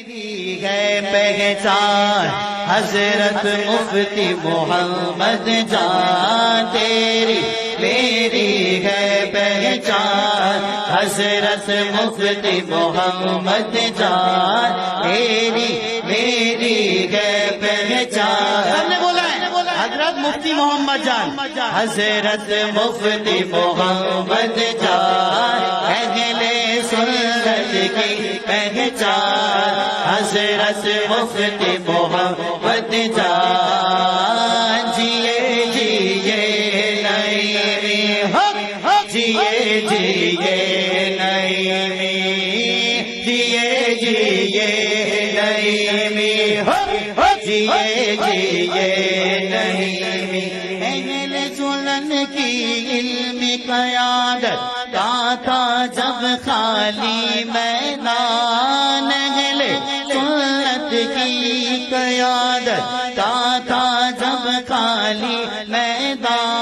ہے پہچان حضرت مفتی محمد جان، تیری میری ہے پہچان حضرت مفتی محمد جان، تیری میری ہے پہچان۔ ہم نے بولا ہے حضرت مفتی محمد جان، حضرت مفتی محمد جان، اہل سنت کی پہچان حضرت مفتی محمد جان، جیے جیے نئی ہو، جیے جیے نئی، جیے جیے نئی ہو، جیے جیے نئی، اہل سنن کی علمی قیادت داتا جب خالی میدان، اہل سنت کی قیادت داتا جب خالی میدان،